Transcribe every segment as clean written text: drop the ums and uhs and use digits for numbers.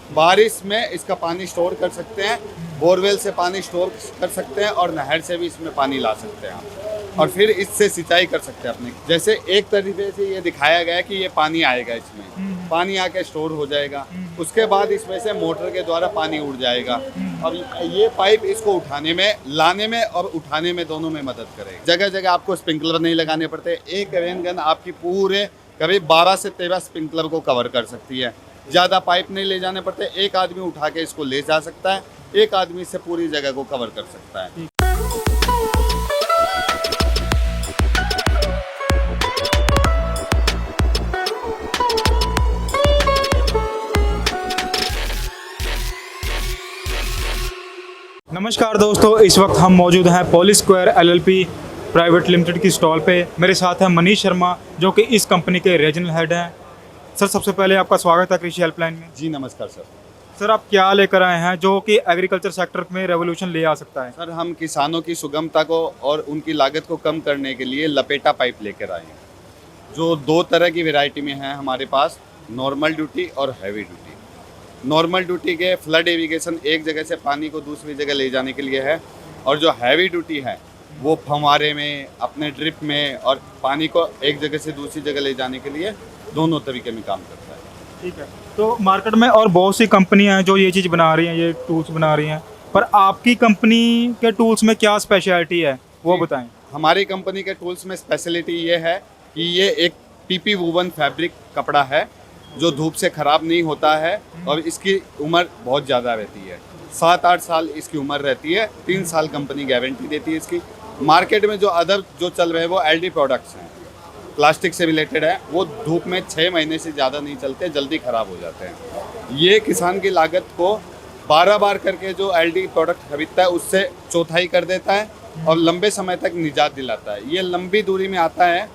बारिश में इसका पानी स्टोर कर सकते हैं, बोरवेल से पानी स्टोर कर सकते हैं और नहर से भी इसमें पानी ला सकते हैं आप, और फिर इससे सिंचाई कर सकते हैं अपने। जैसे एक तरीके से ये दिखाया गया है कि ये पानी आएगा, इसमें पानी आके स्टोर हो जाएगा, उसके बाद इसमें से मोटर के द्वारा पानी उड़ जाएगा और ये पाइप इसको उठाने में, लाने में और उठाने में दोनों में मदद करेगा। जगह जगह आपको स्प्रिंकलर नहीं लगाने पड़ते। एक रेन गन आपकी पूरे करीब 12 से 13 स्प्रिंकलर को कवर कर सकती है। ज़्यादा पाइप नहीं ले जाने पड़ते, एक आदमी उठा के इसको ले जा सकता है, एक आदमी से पूरी जगह को कवर कर सकता है। नमस्कार दोस्तों, इस वक्त हम मौजूद हैं poly square LLP private limited की स्टॉल पे। मेरे साथ है मनीष शर्मा जो कि इस कंपनी के रीजनल हेड हैं। सर, सबसे पहले आपका स्वागत है कृषि हेल्पलाइन में। जी नमस्कार सर। सर, आप क्या लेकर आए हैं जो कि एग्रीकल्चर सेक्टर में रेवोल्यूशन ले आ सकता है? सर, हम किसानों की सुगमता को और उनकी लागत को कम करने के लिए लपेटा पाइप लेकर आए हैं, जो 2 तरह की वैरायटी में है हमारे पास, नॉर्मल ड्यूटी और हैवी ड्यूटी। नॉर्मल ड्यूटी के फ्लड इरिगेशन, एक जगह से पानी को दूसरी जगह ले जाने के लिए है, और जो हैवी ड्यूटी है वो फव्वारे में, अपने ड्रिप में और पानी को एक जगह से दूसरी जगह ले जाने के लिए दोनों तरीके में काम करता है। ठीक है। तो मार्केट में और बहुत सी कंपनियां हैं जो ये चीज़ बना रही हैं, ये टूल्स बना रही हैं, पर आपकी कंपनी के टूल्स में क्या स्पेशलिटी है वो बताएं। हमारी कंपनी के टूल्स में स्पेशलिटी ये है कि ये एक पीपी वूवन फैब्रिक कपड़ा है जो धूप से ख़राब नहीं होता है, और इसकी उम्र बहुत ज़्यादा रहती है। 7-8 साल इसकी उम्र रहती है। 3 साल कंपनी गारंटी देती है इसकी। मार्केट में जो अदर जो चल रहे हैं वो एलडी प्रोडक्ट्स हैं, प्लास्टिक से रिलेटेड है, वो धूप में 6 महीने से ज़्यादा नहीं चलते, जल्दी ख़राब हो जाते हैं। ये किसान की लागत को 12 बार करके जो एलडी प्रोडक्ट खरीदता है उससे चौथाई कर देता है और लंबे समय तक निजात दिलाता है। ये लंबी दूरी में आता है,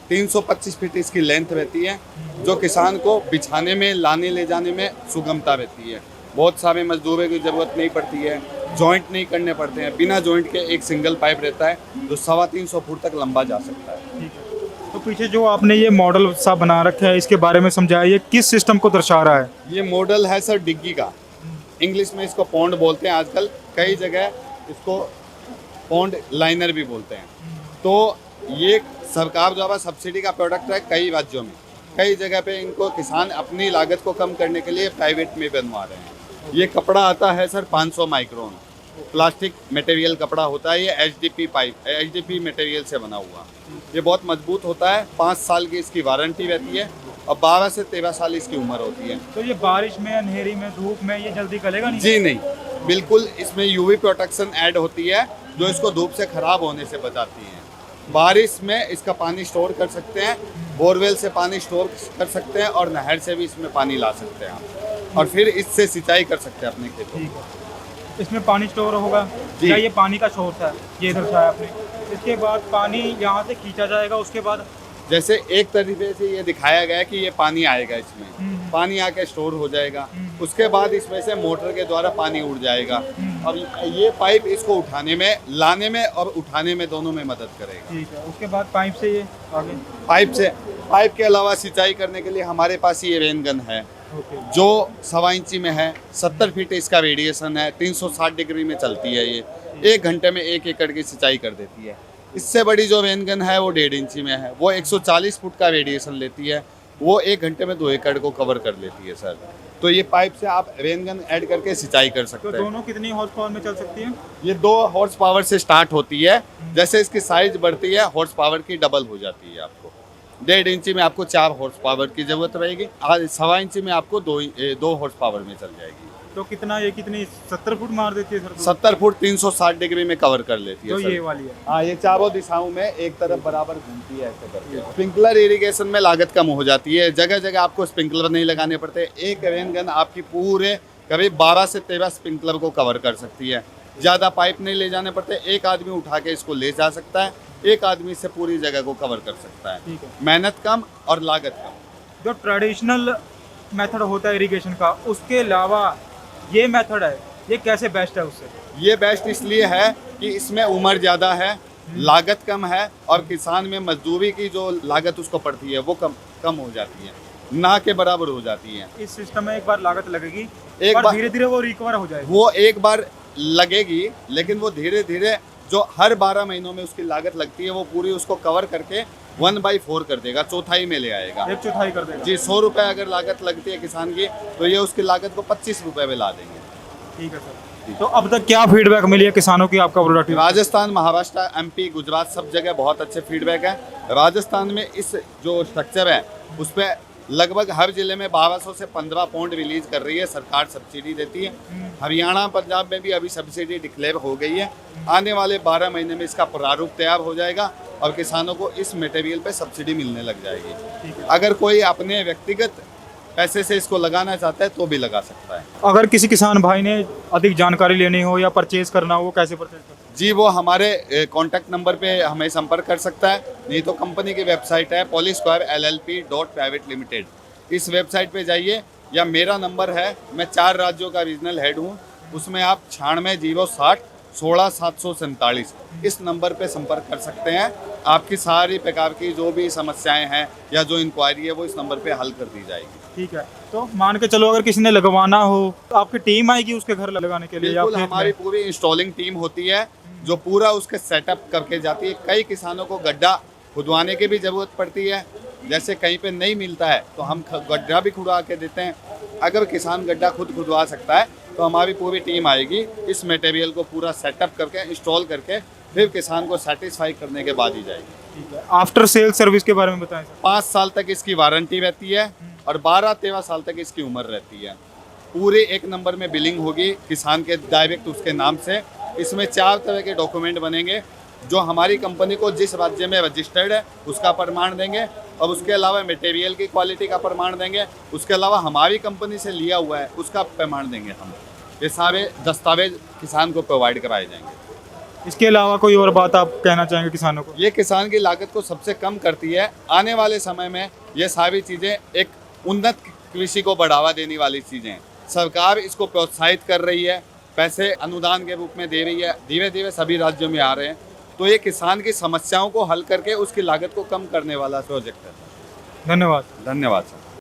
325 फीट इसकी लेंथ रहती है, जो किसान को बिछाने में, लाने ले जाने में सुगमता रहती है। बहुत सारे मजदूरों की ज़रूरत नहीं पड़ती है, जॉइंट नहीं करने पड़ते हैं। बिना जॉइंट के एक सिंगल पाइप रहता है जो 350 फुट तक लंबा जा सकता है। तो पीछे जो आपने ये मॉडल सा बना रखा है, इसके बारे में समझाइए, किस सिस्टम को दर्शा रहा है? ये मॉडल है सर डिग्गी का। इंग्लिश में इसको पॉन्ड बोलते हैं, आजकल कई जगह इसको पॉन्ड लाइनर भी बोलते हैं। तो ये सरकार द्वारा सब्सिडी का प्रोडक्ट है कई राज्यों में। कई जगह पे इनको किसान अपनी लागत को कम करने के लिए प्राइवेट में बनवा रहे हैं। ये कपड़ा आता है सर 500 माइक्रोन, प्लास्टिक मटेरियल कपड़ा होता है। ये एचडीपी पाइप, एचडीपी मटेरियल से बना हुआ। ये बहुत मजबूत होता है। 5 साल की इसकी वारंटी रहती है और 12 से 13 साल इसकी उम्र होती है। तो ये बारिश में, अंधेरी में, धूप में ये जल्दी गलेगा नहीं? जी नहीं, बिल्कुल। इसमें यूवी प्रोटेक्शन ऐड होती है जो इसको धूप से खराब होने से बचाती है। बारिश में इसका पानी स्टोर कर सकते हैं, बोरवेल से पानी स्टोर कर सकते हैं और नहर से भी इसमें पानी ला सकते हैं आप, और फिर इससे सिंचाई कर सकते हैं अपने खेतों में। इसमें पानी स्टोर होगा जी। या ये पानी का सोर्स है, ये दर्शाया आपने। इसके बाद पानी यहाँ से खींचा जाएगा, उसके बाद जैसे एक तरीके से ये दिखाया गया है कि ये पानी आएगा, इसमें पानी आके स्टोर हो जाएगा, उसके बाद इसमें से मोटर के द्वारा पानी उड़ जाएगा और ये पाइप इसको उठाने में, लाने में और उठाने में दोनों में मदद करेगा। ठीक है। उसके बाद पाइप से ये आगे पाइप के अलावा सिंचाई करने के लिए हमारे पास ये रेन गन है जो 1.25 इंची में है। 70 फीट इसका रेडिएशन है, 360 डिग्री में चलती है। ये 1 घंटे में 1 एकड़ की सिंचाई कर देती है। इससे बड़ी जो रेन गन है वो 1.5 इंची में है, वो 140 फुट का रेडिएशन लेती है, वो 1 घंटे में 2 एकड़ को कवर कर लेती है सर। तो ये पाइप से आप रेन गन ऐड करके सिंचाई कर सकते तो हैं। दोनों कितनी हॉर्स पावर में चल सकती है? ये 2 हॉर्स पावर से स्टार्ट होती है। जैसे इसकी साइज बढ़ती है, हॉर्स पावर की डबल हो जाती है। आपको 1.5 इंची में आपको 4 हॉर्स पावर की जरूरत रहेगी, 1.25 इंची में आपको 2 हॉर्स पावर में चल जाएगी। तो कितना, ये कितनी 70 फुट मार देती है सर? 70 फुट 360 डिग्री में कवर कर लेती है तो सर। ये वाली है। हाँ, ये चारों दिशाओं में एक तरफ बराबर घूमती है ऐसे करके। स्प्रिंकलर इरिगेशन में लागत कम हो जाती है। जगह जगह आपको स्प्रिंकलर नहीं लगाने पड़ते। एक रेन गन आपकी पूरे करीब 12 से 13 स्प्रिंकलर को कवर कर सकती है। ज़्यादा पाइप नहीं ले जाने पड़ते। एक आदमी उठा के इसको ले जा सकता है, एक आदमी से पूरी जगह को कवर कर सकता है। ठीक है। मेहनत कम और लागत कम। जो ट्रेडिशनल मेथड होता है इरिगेशन का, उसके अलावा ये मेथड है, ये कैसे बेस्ट है उससे? ये बेस्ट इसलिए है कि इसमें उम्र ज़्यादा है, लागत कम है और किसान में मजदूरी की जो लागत उसको पड़ती है वो कम हो जाती है, ना के बराबर हो जाती है। इस सिस्टम में एक बार लागत लगेगी, एक पर बार धीरे धीरे वो रिकवर हो जाएगी। वो एक बार लगेगी, लेकिन वो धीरे धीरे जो हर 12 महीनों में उसकी लागत लगती है वो पूरी उसको कवर करके 1/4 कर देगा, चौथाई में ले आएगा। एक चौथाई कर देगा। जी, 100 रुपये अगर लागत लगती है किसान की, तो ये उसकी लागत को 25 रुपये में ला देंगे। ठीक है सर। तो अब तक क्या फीडबैक मिली है किसानों की आपका प्रोडक्ट? राजस्थान, महाराष्ट्र, MP, गुजरात सब जगह बहुत अच्छे फीडबैक है। राजस्थान में इस जो स्ट्रक्चर है उस पर लगभग हर जिले में 1200 से 15 पॉइंट रिलीज कर रही है, सरकार सब्सिडी देती है। हरियाणा, पंजाब में भी अभी सब्सिडी डिक्लेयर हो गई है। आने वाले 12 महीने में इसका प्रारूप तैयार हो जाएगा और किसानों को इस मटेरियल पे सब्सिडी मिलने लग जाएगी। अगर कोई अपने व्यक्तिगत पैसे से इसको लगाना चाहता है तो भी लगा सकता है। अगर किसी किसान भाई ने अधिक जानकारी लेनी हो या परचेज करना हो, वो कैसे परचेज कर सकते जी, वो हमारे कॉन्टैक्ट नंबर पे हमें संपर्क कर सकता है, नहीं तो कंपनी की वेबसाइट है polysquare.llp.private limited। इस वेबसाइट पे जाइए, या मेरा नंबर है, मैं 4 राज्यों का रीजनल हेड हूँ, उसमें आप 96 060 16 747 इस नंबर पे संपर्क कर सकते हैं। आपकी सारी प्रकार की जो भी समस्याएं हैं या जो इंक्वायरी है वो इस नंबर पे हल कर दी जाएगी। ठीक है। तो मान के चलो अगर किसी ने लगवाना हो तो आपकी टीम आएगी उसके घर लगाने के लिए? या बिल्कुल, खेत में? हमारी पूरी इंस्टॉलिंग टीम होती है जो पूरा उसके सेटअप करके जाती है। कई किसानों को गड्ढा खुदवाने की भी ज़रूरत पड़ती है, जैसे कहीं पे नहीं मिलता है तो हम गड्ढा भी खुदवा के देते हैं। अगर किसान गड्ढा खुद खुदवा सकता है तो हमारी पूरी टीम आएगी, इस मटेरियल को पूरा सेटअप करके इंस्टॉल करके फिर किसान को सेटिस्फाई करने के बाद ही जाएगी। ठीक है। आफ्टर सेल सर्विस के बारे में बताएं सर। 5 साल तक इसकी वारंटी रहती है और 12-13 साल तक इसकी उम्र रहती है। पूरे 1 नंबर में बिलिंग होगी किसान के डायरेक्ट उसके नाम से। इसमें 4 तरह के डॉक्यूमेंट बनेंगे, जो हमारी कंपनी को जिस राज्य में रजिस्टर्ड है उसका प्रमाण देंगे, और उसके अलावा मटेरियल की क्वालिटी का प्रमाण देंगे। उसके अलावा हमारी कंपनी से लिया हुआ है उसका प्रमाण देंगे हम। ये सारे दस्तावेज किसान को प्रोवाइड कराए जाएंगे। इसके अलावा कोई और बात आप कहना चाहेंगे किसानों को? ये किसान की लागत को सबसे कम करती है। आने वाले समय में ये सारी चीज़ें एक उन्नत कृषि को बढ़ावा देने वाली चीज़ें हैं। सरकार इसको प्रोत्साहित कर रही है, पैसे अनुदान के रूप में दे रही है, धीरे धीरे सभी राज्यों में आ रहे हैं। तो ये किसान की समस्याओं को हल करके उसकी लागत को कम करने वाला प्रोजेक्ट है। धन्यवाद। धन्यवाद सर।